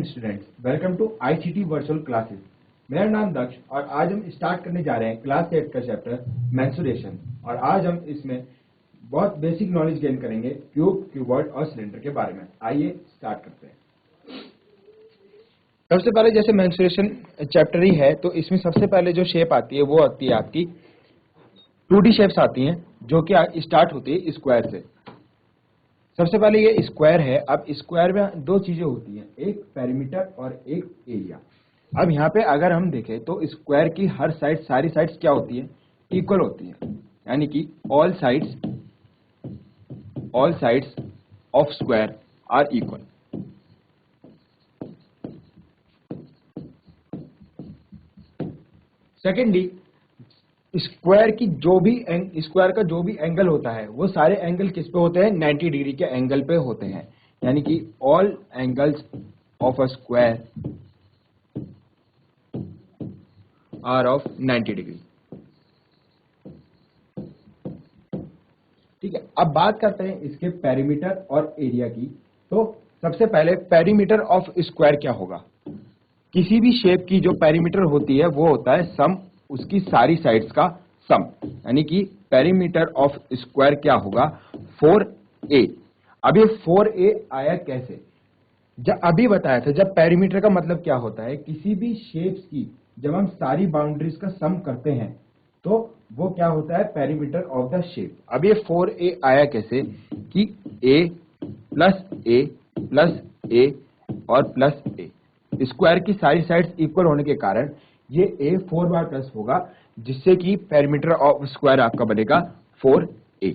Morning students, welcome to ICT virtual classes. मेरा नाम दक्ष और आज हम स्टार्ट करने जा रहे हैं क्लास 8 का चैप्टर मेंसुरेशन। और आज हम इसमें बहुत बेसिक नॉलेज गेन करेंगे क्यूब, क्यूबॉइड और सिलेंडर के बारे में। आइए स्टार्ट करते हैं। सबसे पहले जैसे मेंसुरेशन चैप्टर ही है तो इसमें सबसे पहले जो शेप आती है वो आती है आपकी 2D शेप्स आती हैं जो कि स्टार्ट होती है स्क्वायर से। सबसे पहले ये स्क्वायर है। अब स्क्वायर में दो चीजें होती हैं, एक पेरीमीटर और एक एरिया। अब यहाँ पे अगर हम देखें तो स्क्वायर की हर साइड, सारी साइड्स क्या होती है, इक्वल होती है, यानी कि all sides of square are equal. Secondly, square का जो भी एंगल होता है वो सारे एंगल किस पे होते हैं, 90 डिग्री के एंगल पे होते हैं, यानी कि all angles of a square are of 90 degree. ठीक है, अब बात करते हैं इसके पेरीमीटर और एरिया की। तो सबसे पहले पेरीमीटर ऑफ स्क्वायर क्या होगा। किसी भी शेप की जो पेरीमीटर होती है वो होता है सम उसकी सारी साइड्स का सम, यानी कि पेरीमीटर ऑफ स्क्वायर क्या होगा, 4a। अब ये 4a आया कैसे, जब अभी बताया था, जब पेरीमीटर का मतलब क्या होता है, किसी भी शेप्स की जब हम सारी बाउंड्रीज का सम करते हैं तो वो क्या होता है, पेरीमीटर ऑफ द शेप। अब ये 4a आया कैसे कि a plus a plus a और प्लस a, स्क्वायर की सारी साइड्स इक्वल होने के कारण ये a 4 बार प्लस होगा, जिससे कि पेरीमीटर ऑफ स्क्वायर आपका बनेगा 4a।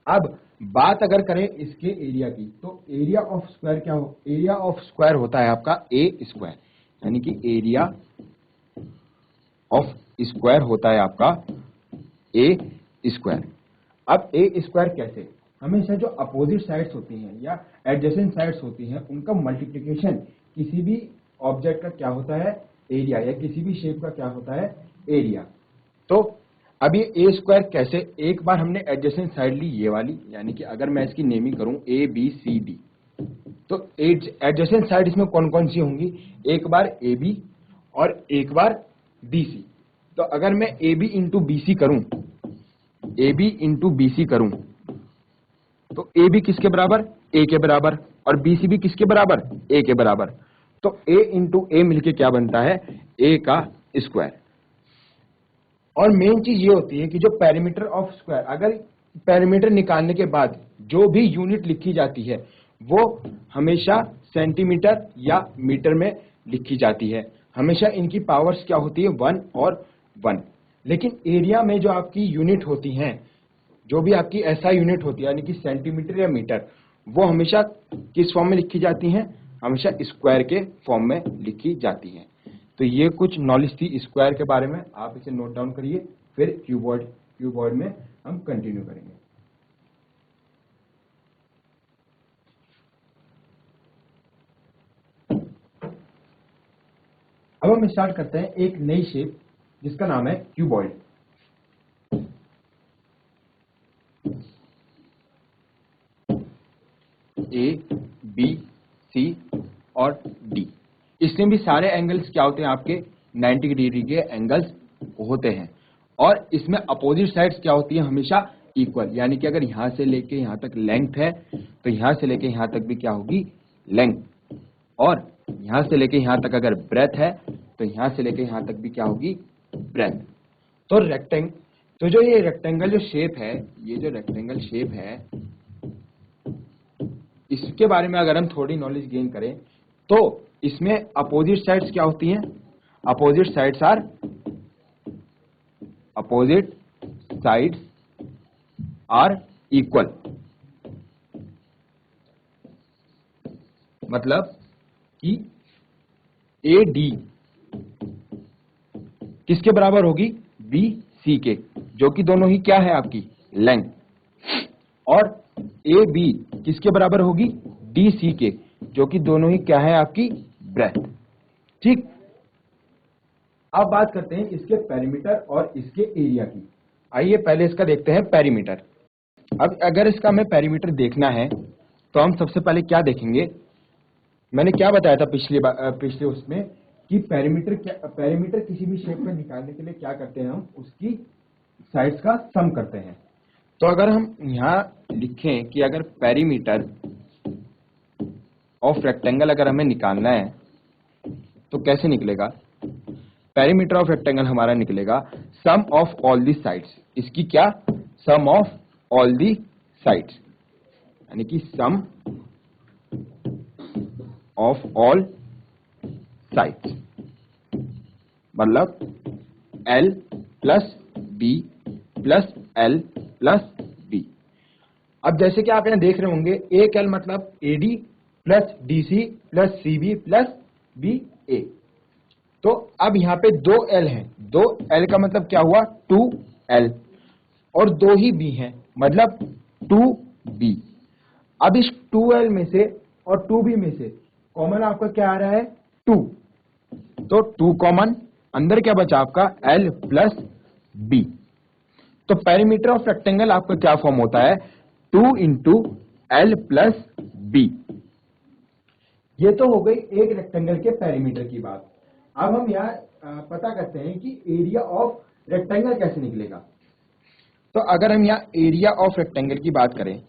अब बात अगर करें इसके एरिया की तो एरिया ऑफ स्क्वायर क्या हो, एरिया ऑफ स्क्वायर होता है आपका a स्क्वायर, यानी कि एरिया ऑफ स्क्वायर होता है आपका a स्क्वायर। अब a स्क्वायर कैसे, हमेशा जो अपोजिट साइड्स होती हैं या एडजेसेंट साइड्स होती हैं उनका मल्टीप्लिकेशन किसी भी ऑब्जेक्ट का क्या होता है, एरिया, या किसी भी शेप का क्या होता है, एरिया। तो अब ये ए स्क्वायर कैसे, एक बार हमने एडजेसेंट साइड ली ये वाली, यानी कि अगर मैं इसकी नेमिंग करूं ए बी सी डी, तो एडजेसेंट साइड इसमें कौन कौन सी होंगी, एक बार ए बी और एक बार बी सी। तो अगर मैं A B into B C करूं, A B into B C करूं तो ए बी किसके बराबर, ए के बराबर, और बी सी भी किसके बराबर, ए के बराबर। तो ए इंटू ए मिलके क्या बनता है, ए का स्क्वायर। और मेन चीज ये होती है कि जो पेरीमीटर ऑफ स्क्वायर, अगर पेरीमीटर निकालने के बाद जो भी यूनिट लिखी जाती है वो हमेशा सेंटीमीटर या मीटर में लिखी जाती है। हमेशा इनकी पावर्स क्या होती है, 1 और 1। लेकिन एरिया में जो आपकी यूनिट होती हैं, जो भी आपकी ऐसा यूनिट होती है, यानी कि सेंटीमीटर या मीटर, वो हमेशा किस फॉर्म में लिखी जाती हैं, हमेशा स्क्वायर के फॉर्म में लिखी जाती हैं। तो ये कुछ नॉलेज थी स्क्वायर के बारे में, आप इसे नोट डाउन करिए, फिर क्यूबॉइड में हम कंटिन्यू करेंगे। अब हम स्टार्ट करते हैं एक नई शेप जिसका नाम है क्यूबॉइड। ए बी सी और डी, इसमें भी सारे एंगल्स क्या होते हैं आपके, 90 डिग्री के एंगल्स होते हैं। और इसमें अपोजिट साइड्स क्या होती है, हमेशा इक्वल, यानी कि अगर यहां से लेके यहां तक लेंथ है तो यहां से लेके यहां तक भी क्या होगी, लेंथ। और यहां से लेके यहां तक अगर ब्रेथ है तो यहां से लेके यहां तक भी क्या होगी, ब्रेथ। तो जो ये रेक्टेंगल जो शेप है, ये जो रेक्टेंगल शेप है, इसके बारे में अगर हम थोड़ी नॉलेज गेन करें तो इसमें अपोजिट साइड्स क्या होती हैं, अपोजिट साइड्स आर इक्वल। मतलब कि ए डी किसके बराबर होगी, बी सी के, जो कि दोनों ही क्या है आपकी लेंथ। और ए बी किसके बराबर होगी, डी सी के, जो कि दोनों ही क्या है आपकी ब्रेथ। ठीक, अब बात करते हैं इसके पेरीमीटर और इसके एरिया की। आइए पहले इसका देखते हैं पेरीमीटर। अब अगर इसका हमें पेरीमीटर देखना है तो हम सबसे पहले क्या देखेंगे, मैंने क्या बताया था पिछले उसमें कि पेरीमीटर किसी भी शेप में निकालने के लिए क्या करते हैं, हम उसकी साइड्स का सम करते हैं। तो अगर हम यहाँ लिखें कि अगर पेरीमीटर ऑफ रेक्टेंगल अगर हमें निकालना है तो कैसे निकलेगा? पेरीमीटर ऑफ रेक्टेंगल हमारा निकलेगा सम ऑफ ऑल दी साइड्स। इसकी क्या? सम ऑफ ऑल दी साइड्स, यानी कि सम ऑफ ऑल साइड्स, मतलब L plus B plus L plus B। अब जैसे कि आप यहाँ देख रहे होंगे, एक L मतलब AD plus DC plus CB plus BA। तो अब यहाँ पे दो L हैं, दो L का मतलब क्या हुआ? 2L, और दो ही B हैं, मतलब 2B। अब इस 2L में से और 2B में से कॉमन आपका क्या आ रहा है? 2। तो 2 कॉमन, अंदर क्या बचा आपका? L plus B। तो पेरीमीटर ऑफ रेक्टेंगल आपका क्या फॉर्म होता है? 2 इंटू L प्लस B। ये तो हो गई एक रेक्टेंगल के पेरीमीटर की बात। अब हम यहाँ पता करते हैं कि एरिया ऑफ रेक्टेंगल कैसे निकलेगा। तो अगर हम यहाँ एरिया ऑफ रेक्टेंगल की बात करें,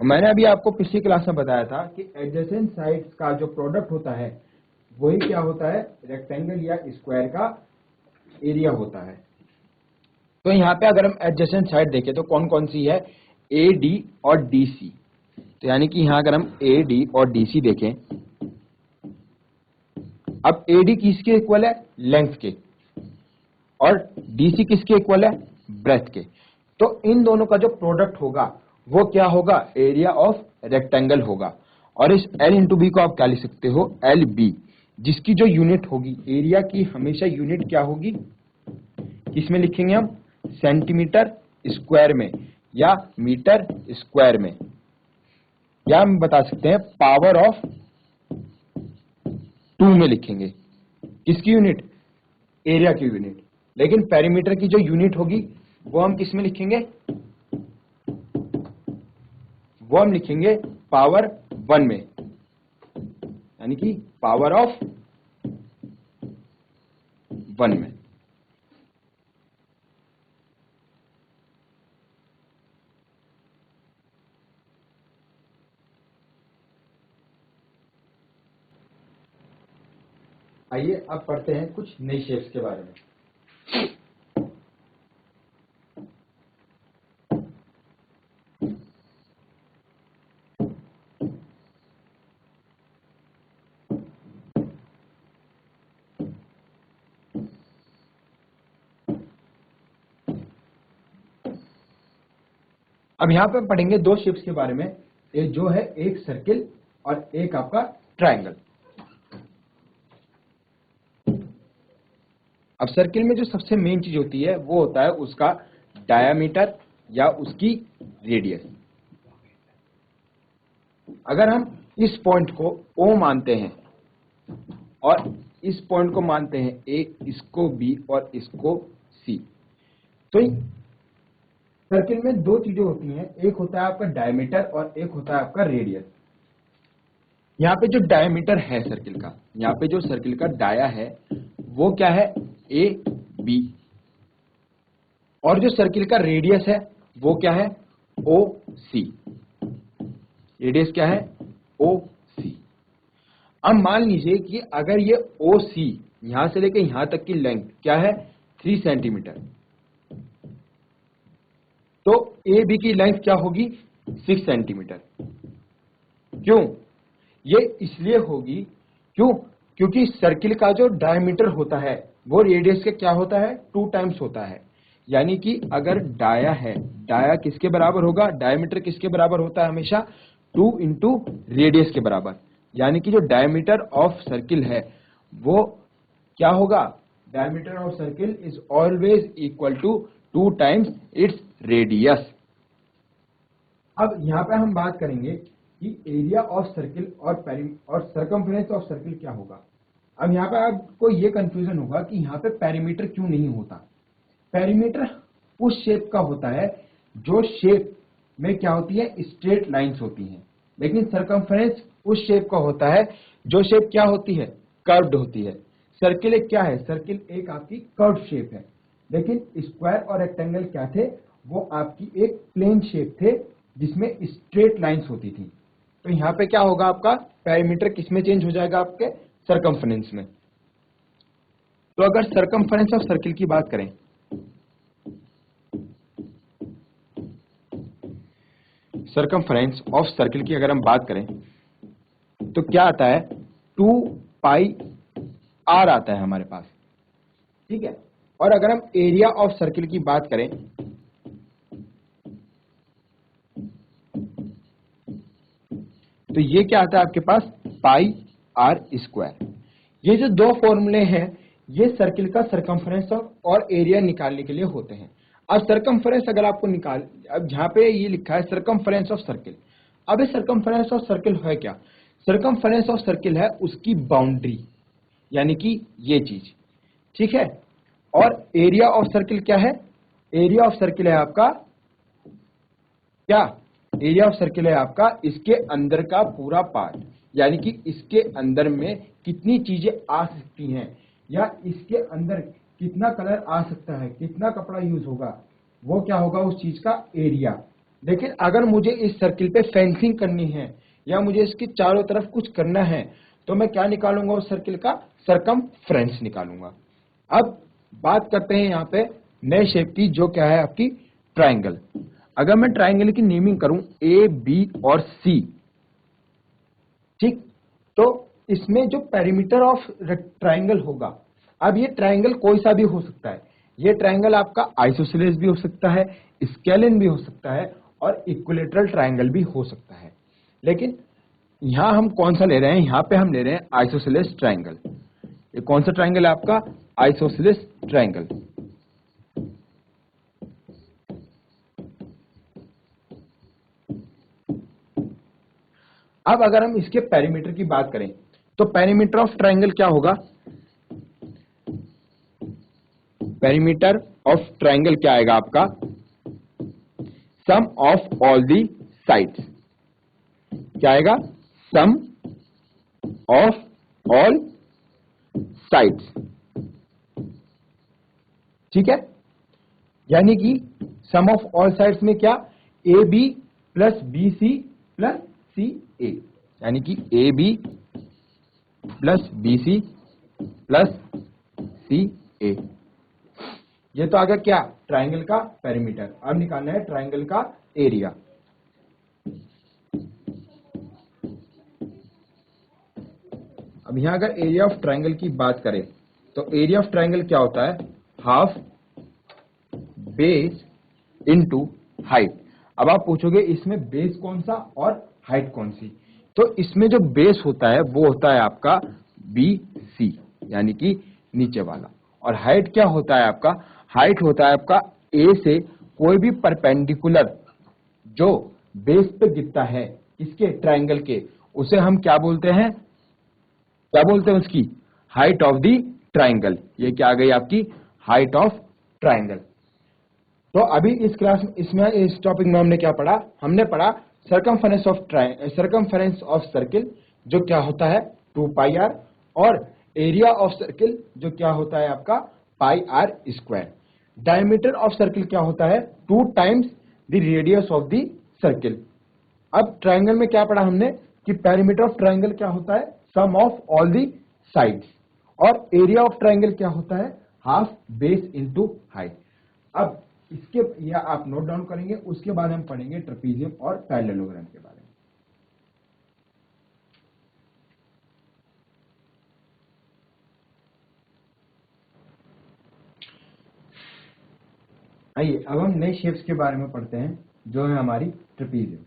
मैंने अभी आपको पिछली क्लास में बताया था कि एडजेसेंट साइड्स का जो प्रोडक्ट होता है वही क्या होता है? रेक्टेंगल या स्क्वायर का एरिया होता है। तो यहाँ पे अगर हम एडजेसेंट साइड देखें तो कौन कौन सी है? ए डी और डी सी। तो यानी कि यहाँ अगर हम ए डी और डी सी देखें, अब ए डी किसके इक्वल है? लेंथ के, और डी सी किसके इक्वल है? ब्रेथ के। तो इन दोनों का जो प्रोडक्ट होगा वो क्या होगा? एरिया ऑफ रेक्टेंगल होगा। और इस L इंटू बी को आप क्या लिख सकते हो? एल बी, जिसकी जो यूनिट होगी एरिया की, हमेशा यूनिट क्या होगी? किसमें लिखेंगे हम? सेंटीमीटर स्क्वायर में या मीटर स्क्वायर में, या हम बता सकते हैं पावर ऑफ 2 में लिखेंगे। किसकी यूनिट? एरिया की यूनिट। लेकिन पेरीमीटर की जो यूनिट होगी वो हम किस में लिखेंगे? वो हम लिखेंगे पावर 1 में, यानी कि पावर ऑफ 1 में। आइए अब पढ़ते हैं कुछ नई शेप्स के बारे में। अब यहां पे हम पढ़ेंगे दो शेप्स के बारे में, एक जो है एक सर्किल और एक आपका ट्रायंगल। अब सर्किल में जो सबसे मेन चीज होती है वो होता है उसका डायामीटर या उसकी रेडियस। अगर हम इस पॉइंट को O मानते हैं और इस पॉइंट को मानते हैं A, इसको B और इसको C, तो सर्किल में दो चीजें होती हैं, एक होता है आपका डायमीटर और एक होता है आपका रेडियस। यहाँ पे जो डायमीटर है सर्किल का, यहाँ पे जो सर्किल का डाया है वो क्या है? A B. और जो सर्किल का रेडियस है वो क्या है? ओ सी। रेडियस क्या है? ओ सी। अब मान लीजिए कि अगर ये ओ सी यहां से लेकर यहां तक की लेंथ क्या है? 3 सेंटीमीटर, तो ए बी की लेंथ क्या होगी? 6 सेंटीमीटर। क्यों? ये इसलिए होगी, क्यों? क्योंकि सर्किल का जो डायमीटर होता है वो रेडियस के क्या होता है? 2 टाइम्स होता है। यानी कि अगर डाया है, डाया किसके बराबर होगा? डायमीटर किसके बराबर होता है? हमेशा 2 इंटू रेडियस के बराबर। यानी कि जो डायमीटर ऑफ सर्किल है वो क्या होगा? Diameter of circle is always equal to 2 times its radius. अब यहाँ पे हम बात करेंगे कि एरिया ऑफ सर्किल और सरकमफ्रेंस ऑफ सर्किल क्या होगा। अब यहाँ पे आपको ये कंफ्यूजन होगा कि यहाँ पे पेरीमीटर क्यों नहीं होता। पेरीमीटर उस शेप का होता है जो शेप में क्या होती है, स्ट्रेट लाइंस होती हैं, लेकिन सरकमफ्रेंस उस शेप का होता है जो शेप क्या होती है, कर्व्ड होती है। सर्किल एक क्या है, सर्किल एक आपकी कर्व्ड शेप है, लेकिन स्क्वायर और रेक्टेंगल क्या थे, वो आपकी एक प्लेन शेप थे जिसमें स्ट्रेट लाइंस होती थी। तो यहाँ पे क्या होगा, आपका पैरामीटर किसमें चेंज हो जाएगा, आपके सरकमफ्रेंस में। तो अगर सरकमफ्रेंस ऑफ सर्किल की बात करें, सरकमफ्रेंस ऑफ सर्किल की अगर हम बात करें तो क्या आता है, 2 पाई आर आता है हमारे पास, ठीक है। और अगर हम एरिया ऑफ सर्किल की बात करें तो ये क्या आता है आपके पास, पाई आर स्क्वायर। ये जो दो फॉर्मूले हैं ये सर्किल का सरकमफ्रेंस और एरिया निकालने के लिए होते हैं। अब सरकमफ्रेंस अगर आपको निकाल, अब जहां पे ये लिखा है सरकमफ्रेंस ऑफ सर्किल, अब ये सरकमफ्रेंस ऑफ सर्किल है क्या, सरकमफ्रेंस ऑफ सर्किल है उसकी बाउंड्री, यानी कि ये चीज, ठीक है। और एरिया ऑफ सर्किल क्या है, एरिया ऑफ सर्किल है आपका क्या, एरिया ऑफ सर्किल है आपका इसके अंदर का पूरा पार्ट, यानी कि इसके अंदर में कितनी चीजें आ सकती हैं या इसके अंदर कितना कलर आ सकता है, कितना कपड़ा यूज होगा, वो क्या होगा उस चीज का एरिया। लेकिन अगर मुझे इस सर्किल पे फेंसिंग करनी है या मुझे इसके चारों तरफ कुछ करना है तो मैं क्या निकालूंगा, उस सर्किल का सरकमफ्रेंस निकालूंगा। अब बात करते हैं यहाँ पे नए शेप की, जो क्या है आपकी ट्राइंगल। अगर मैं ट्राइंगल की नेमिंग करूं ए बी और सी, ठीक, तो इसमें जो पेरीमीटर ऑफ ट्राइंगल होगा, अब ये ट्राइंगल कोई सा भी हो सकता है, ये ट्राइंगल आपका आइसोसेलेस भी हो सकता है, स्केलिन भी हो सकता है और इक्विलेटरल ट्राइंगल भी हो सकता है। लेकिन यहां हम कौन सा ले रहे हैं, यहां पे हम ले रहे हैं आइसोसेलेस ट्राइंगल। ये कौन सा ट्राइंगल है आपका, आइसोसेलेस ट्राइंगल। अब अगर हम इसके पेरीमीटर की बात करें तो पेरीमीटर ऑफ ट्राइंगल क्या होगा, पेरीमीटर ऑफ ट्राइंगल क्या आएगा आपका, सम ऑफ ऑल दी साइड्स, क्या आएगा, सम ऑफ ऑल साइड्स, ठीक है। यानी कि सम ऑफ ऑल साइड्स में क्या, A B plus B C plus C A, यानी कि A B plus B C plus C A. ये तो आ गया क्या, ट्राइंगल का पेरीमीटर। अब निकालना है ट्राइंगल का एरिया। अब यहां अगर एरिया ऑफ ट्राइंगल की बात करें तो एरिया ऑफ ट्राइंगल क्या होता है, हाफ बेस इनटू हाइट। अब आप पूछोगे इसमें बेस कौन सा और हाइट कौन सी, तो इसमें जो बेस होता है वो होता है आपका बी सी, यानी कि नीचे वाला, और हाइट क्या होता है आपका, हाइट होता है आपका ए से कोई भी परपेंडिकुलर जो बेस पे गिरता है इसके ट्राइंगल के, उसे हम क्या बोलते हैं, क्या बोलते हैं उसकी, हाइट ऑफ दी ट्राइंगल। ये क्या आ गई आपकी, हाइट ऑफ ट्राइंगल। तो अभी इस क्लास इसमें इस टॉपिक में हमने क्या पढ़ा, हमने पढ़ा सरकमफेरेंस ऑफ सर्किल जो क्या होता है 2 पाई आर, और एरिया ऑफ सर्किल जो क्या होता है आपका pi r square. Diameter of circle क्या होता है 2 times the radius of the circle. अब ट्राइंगल में क्या पढ़ा हमने कि पेरीमीटर ऑफ ट्राइंगल क्या होता है, सम ऑफ ऑल दी साइड्स, और एरिया ऑफ ट्राइंगल क्या होता है, हाफ बेस इनटू हाइट। अब इसके या आप नोट डाउन करेंगे, उसके बाद हम पढ़ेंगे ट्रेपीजियम और पैरेललोग्राम के बारे में। आइए अब हम नए शेप्स के बारे में पढ़ते हैं जो है हमारी ट्रेपीजियम।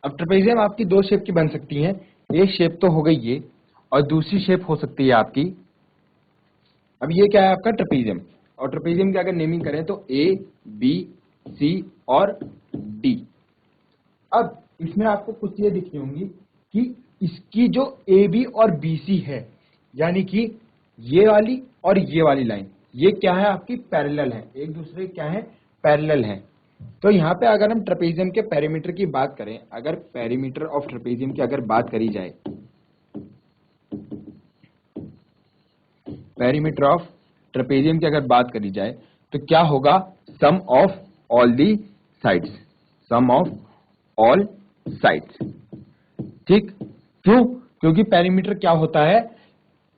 अब ट्रेपेजियम आपकी 2 शेप की बन सकती हैं, एक शेप तो हो गई ये, और दूसरी शेप हो सकती है आपकी, अब ये क्या है आपका ट्रेपेजियम, और ट्रेपेजियम की अगर नेमिंग करें तो ए बी सी और डी। अब इसमें आपको कुछ चीजें दिखनी होंगी कि इसकी जो ए बी और बी सी है, यानी कि ये वाली और ये वाली लाइन, ये क्या है आपकी पैरेलल है, एक दूसरे क्या है पैरेलल है। तो यहाँ पे अगर हम ट्रेपेजियम के पेरीमीटर की बात करें, अगर पेरीमीटर ऑफ ट्रेपेजियम की अगर बात करी जाए, पेरीमीटर ऑफ ट्रेपेजियम की अगर बात करी जाए तो क्या होगा, sum of all the sides, sum of all sides. ठीक, क्यों? क्योंकि पेरीमीटर क्या होता है,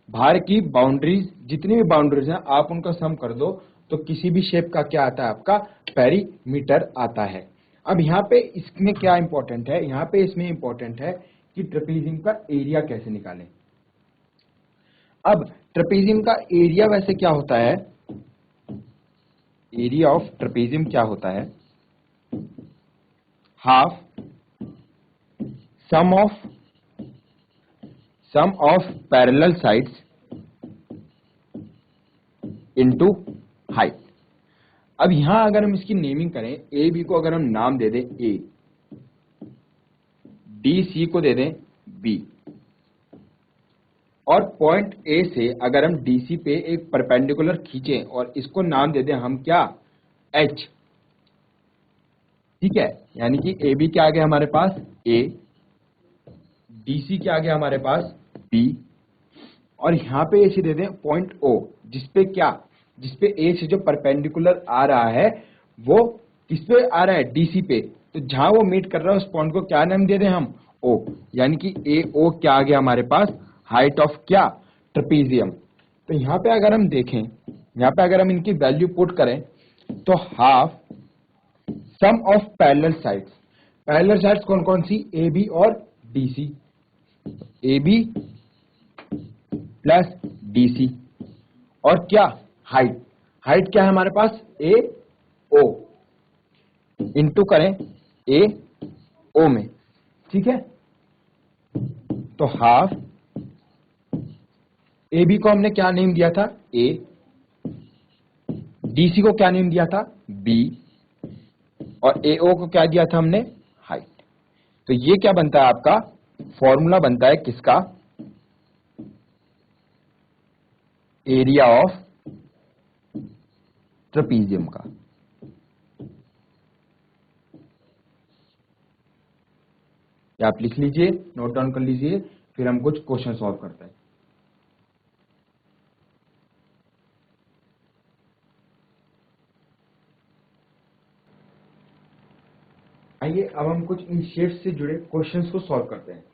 बाहर की बाउंड्रीज, जितनी भी बाउंड्रीज हैं आप उनका सम कर दो तो किसी भी शेप का क्या आता है, आपका पेरीमीटर आता है। अब यहाँ पे इसमें क्या इंपॉर्टेंट है, यहाँ पे इसमें इंपॉर्टेंट है कि ट्रेपेजियम का एरिया कैसे निकालें। अब ट्रेपेजियम का एरिया वैसे क्या होता है, एरिया ऑफ ट्रेपेजियम क्या होता है, half sum of parallel sides into height. अब यहां अगर हम इसकी नेमिंग करें, ए बी को अगर हम नाम दे दें ए, डी सी को दे दें बी, और पॉइंट ए से अगर हम डीसी पे एक परपेंडिकुलर खींचें और इसको नाम दे दें हम क्या, एच। ठीक है, यानी कि ए बी के आगे हमारे पास ए, डीसी के आगे हमारे पास बी, और यहां पे ऐसे दे दें पॉइंट ओ, जिसपे क्या, जिसपे ए से जो परपेंडिकुलर आ रहा है वो किस पे आ रहा है, डीसी पे। तो जहां वो मीट कर रहा है उस पॉइंट को क्या नाम दे दें हम, ओ, यानी कि ए ओ क्या आ गया हमारे पास, हाइट ऑफ क्या, ट्रेपेजियम। तो यहाँ पे अगर हम देखें, यहाँ पे अगर हम इनकी वैल्यू पुट करें तो half sum of parallel sides, parallel sides कौन कौन सी, ए बी और DC, A B plus DC, और क्या, हाइट, हाइट क्या है हमारे पास, ए ओ, इंटू करें ए ओ में। ठीक है, तो हाफ ए बी को हमने क्या नेम दिया था, ए, डीसी को क्या नेम दिया था, बी, और ए ओ को क्या दिया था हमने, हाइट। तो ये क्या बनता है आपका, फॉर्मूला बनता है किसका, एरिया ऑफ ट्रेपेजियम का। ये आप लिख लीजिए, नोट डाउन कर लीजिए, फिर हम कुछ क्वेश्चन सॉल्व करते हैं। आइए अब हम कुछ इन शेप्स से जुड़े क्वेश्चंस को सॉल्व करते हैं।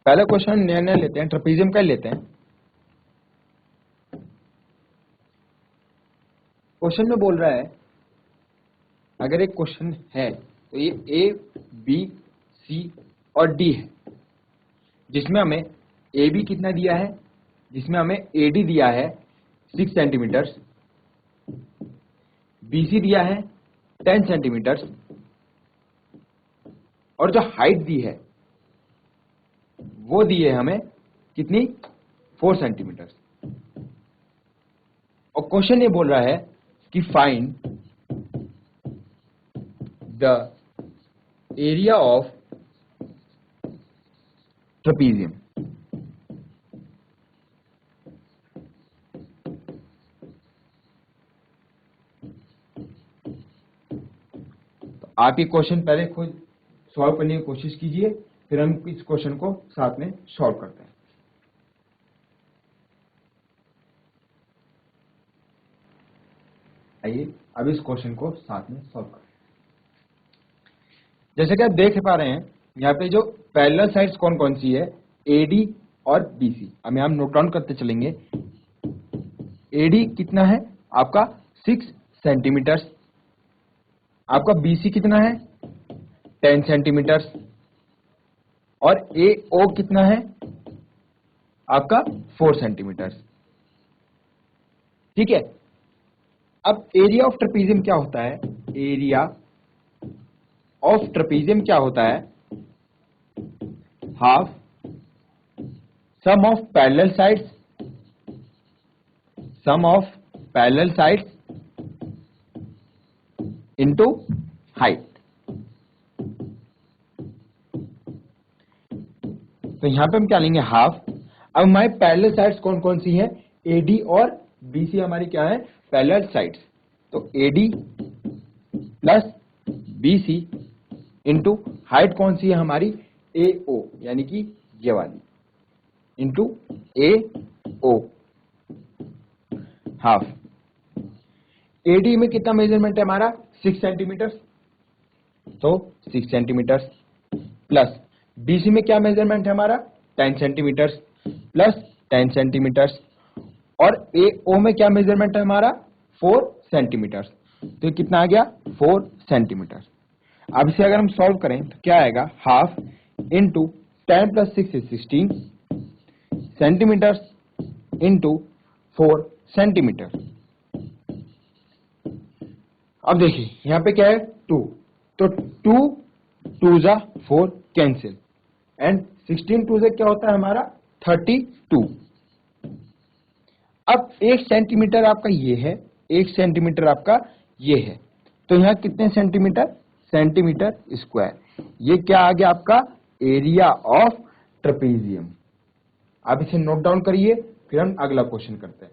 पहला क्वेश्चन नया नया लेते हैं, ट्रेपेजियम का लेते हैं। क्वेश्चन में बोल रहा है, अगर एक क्वेश्चन है तो ये ए बी सी और डी है, जिसमें हमें ए बी कितना दिया है, जिसमें हमें ए डी दिया है 6 सेंटीमीटर, बी सी दिया है 10 सेंटीमीटर, और जो हाइट दी है वो दी है हमें कितनी, 4 सेंटीमीटर। और क्वेश्चन ये बोल रहा है कि find the area of trapezium. तो आप ये क्वेश्चन पहले खुद सॉल्व करने की कोशिश कीजिए, फिर हम इस क्वेश्चन को साथ में सॉल्व करते हैं। आइए अब इस क्वेश्चन को साथ में सॉल्व करते हैं। जैसे कि आप देख पा रहे हैं, यहाँ पे जो पैरेलल साइड्स कौन कौन सी है, एडी और बीसी। अब हम नोट डाउन करते चलेंगे। एडी कितना है आपका, 6 सेंटीमीटर, आपका बीसी कितना है, 10 सेंटीमीटर, और ए ओ कितना है आपका, 4 सेंटीमीटर। ठीक है, अब एरिया ऑफ ट्रेपेजियम क्या होता है, एरिया ऑफ ट्रेपेजियम क्या होता है, half sum of parallel sides, sum of parallel sides into height. तो यहां पे हम क्या लेंगे, हाफ। अब हमारे पैरेलल साइड्स कौन कौन सी हैं, एडी और बीसी हमारी क्या है, पैरेलल साइड्स। तो AD plus BC into height कौन सी है हमारी, ए ओ, यानी कि ये वाली, इंटू ए ओ, हाफ। एडी में कितना मेजरमेंट है हमारा, 6 सेंटीमीटर, तो 6 सेंटीमीटर, प्लस बीसी में क्या मेजरमेंट है हमारा, 10 सेंटीमीटर, प्लस 10 सेंटीमीटर, और ए ओ में क्या मेजरमेंट है हमारा, 4 सेंटीमीटर। तो कितना आ गया, 4 सेंटीमीटर। अब इसे अगर हम सॉल्व करें तो क्या आएगा, half into 10 plus 6 is 16 centimetre into 4 centimetre. अब देखिए यहां पे क्या है, 2, तो 2 2 जा 4 कैंसिल, एंड 16 2 से क्या होता है हमारा 32। अब 1 सेंटीमीटर आपका ये है, 1 सेंटीमीटर आपका ये है, तो यहां कितने सेंटीमीटर, सेंटीमीटर स्क्वायर। ये क्या आ गया आपका, एरिया ऑफ ट्रेपेजियम। आप इसे नोट डाउन करिए, फिर हम अगला क्वेश्चन करते हैं।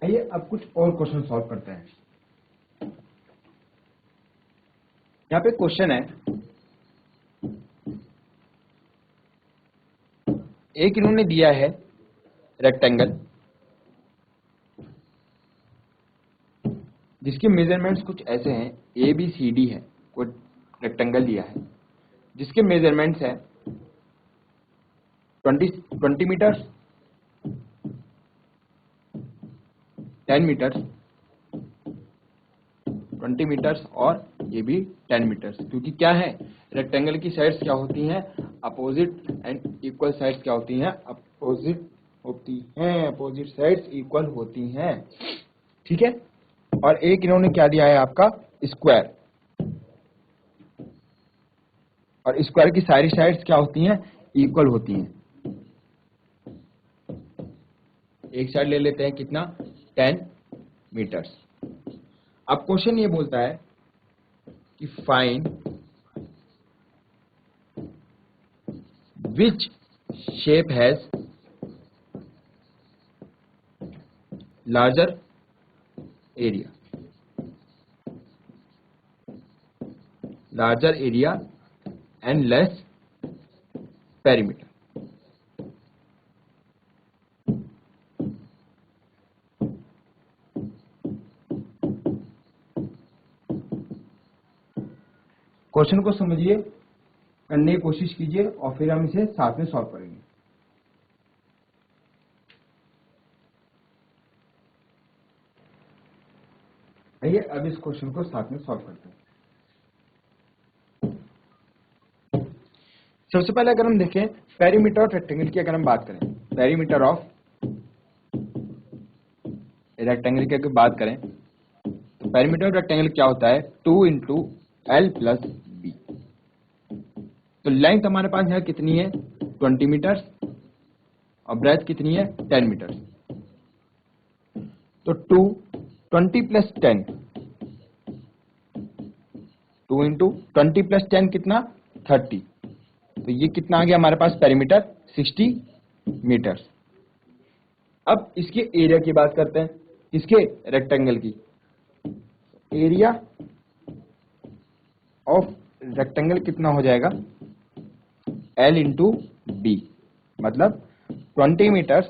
आइए अब कुछ और क्वेश्चन सॉल्व करते हैं। यहां पे क्वेश्चन है, एक इन्होंने दिया है रेक्टेंगल जिसके मेजरमेंट्स कुछ ऐसे हैं, ए बी सी डी है, कोई रेक्टेंगल दिया है जिसके मेजरमेंट्स है 20 मीटर, 10 मीटर, 20 मीटर्स, और ये भी 10 मीटर्स। क्योंकि क्या है, रेक्टेंगल की साइड्स क्या होती हैं, अपोजिट, एंड इक्वल साइड्स क्या होती हैं, अपोजिट होती हैं, अपोजिट साइड्स इक्वल होती हैं, ठीक है। और एक इन्होंने क्या दिया है आपका, स्क्वायर, और स्क्वायर की सारी साइड्स क्या होती हैं, इक्वल होती हैं। एक साइड ले लेते हैं कितना, 10 मीटर्स। अब क्वेश्चन ये बोलता है कि find which shape has larger area, larger area and less perimeter। Question को समझिए, करने की कोशिश कीजिए, और फिर हम इसे साथ में सॉल्व करेंगे। आइए अब इस क्वेश्चन को साथ में सॉल्व करते हैं। सबसे पहले अगर हम देखें पेरीमीटर ऑफ रेक्टेंगल की, अगर हम बात करें पेरीमीटर ऑफ रेक्टेंगल की अगर बात करें तो पेरीमीटर ऑफ रेक्टेंगल क्या होता है, 2 इंटू एल प्लस बी। तो लेंथ हमारे पास यहाँ कितनी है, 20 मीटर, और ब्रेथ कितनी है, 10 मीटर। तो 20 प्लस 10, 2 इंटू 20 प्लस 10 कितना, 30। तो ये कितना आ गया हमारे पास पेरीमीटर, 60 मीटर। अब इसके एरिया की बात करते हैं, इसके रेक्टेंगल की। एरिया ऑफ रेक्टेंगल कितना हो जाएगा, L इंटू बी, मतलब 20 मीटर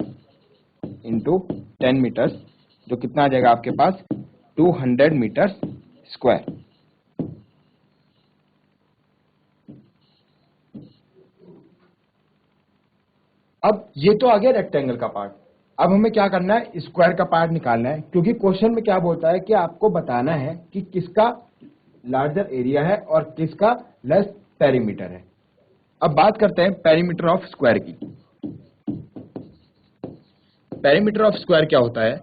इंटू 10 मीटर, जो कितना आ जाएगा आपके पास 200 मीटर स्क्वायर। अब ये तो आ गया रेक्टेंगल का पार्ट। अब हमें क्या करना है, स्क्वायर का पार्ट निकालना है, क्योंकि क्वेश्चन में क्या बोलता है कि आपको बताना है कि किसका लार्जर एरिया है और किसका लेस पेरीमीटर है। अब बात करते हैं पेरीमीटर ऑफ स्क्वायर की। पेरीमीटर ऑफ स्क्वायर क्या होता है,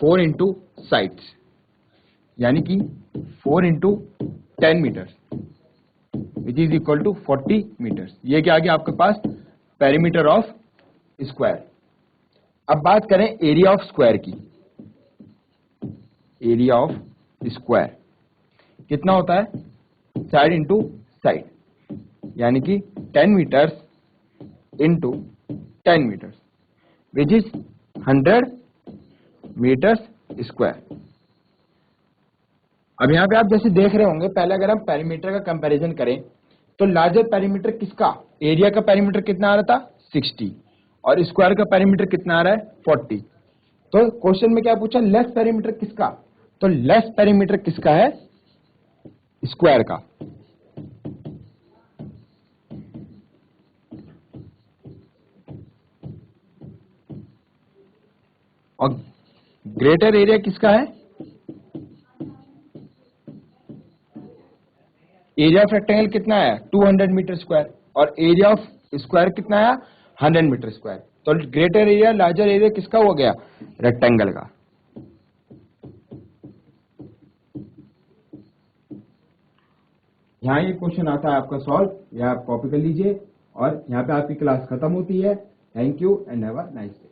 4 इंटू साइड्स, यानी कि 4 into 10 metre which is equal to 40 metre. ये क्या आ गया आपके पास पेरीमीटर ऑफ स्क्वायर। अब बात करें एरिया ऑफ स्क्वायर की। एरिया ऑफ स्क्वायर कितना होता है? साइड इंटू साइड, यानी कि 10 metres into 10 metres which is 100 metres square. अब यहां पे आप जैसे देख रहे होंगे, पहले अगर हम पेरीमीटर का कंपैरिजन करें तो लार्जर पेरीमीटर किसका, एरिया का पेरीमीटर कितना आ रहा था 60 और स्क्वायर का पेरीमीटर कितना आ रहा है 40। तो क्वेश्चन में क्या पूछा, लेस पेरीमीटर किसका, तो लेस पेरीमीटर किसका है, स्क्वायर का। और ग्रेटर एरिया किसका है, एरिया ऑफ रेक्टेंगल कितना है 200 मीटर स्क्वायर और एरिया ऑफ स्क्वायर कितना है 100 मीटर स्क्वायर। तो ग्रेटर एरिया लार्जर एरिया किसका हो गया, रेक्टेंगल का। यहाँ ये क्वेश्चन आता है आपका सॉल्व, या आप कॉपी कर लीजिए और यहाँ पे आपकी क्लास खत्म होती है। Thank you and have a nice day.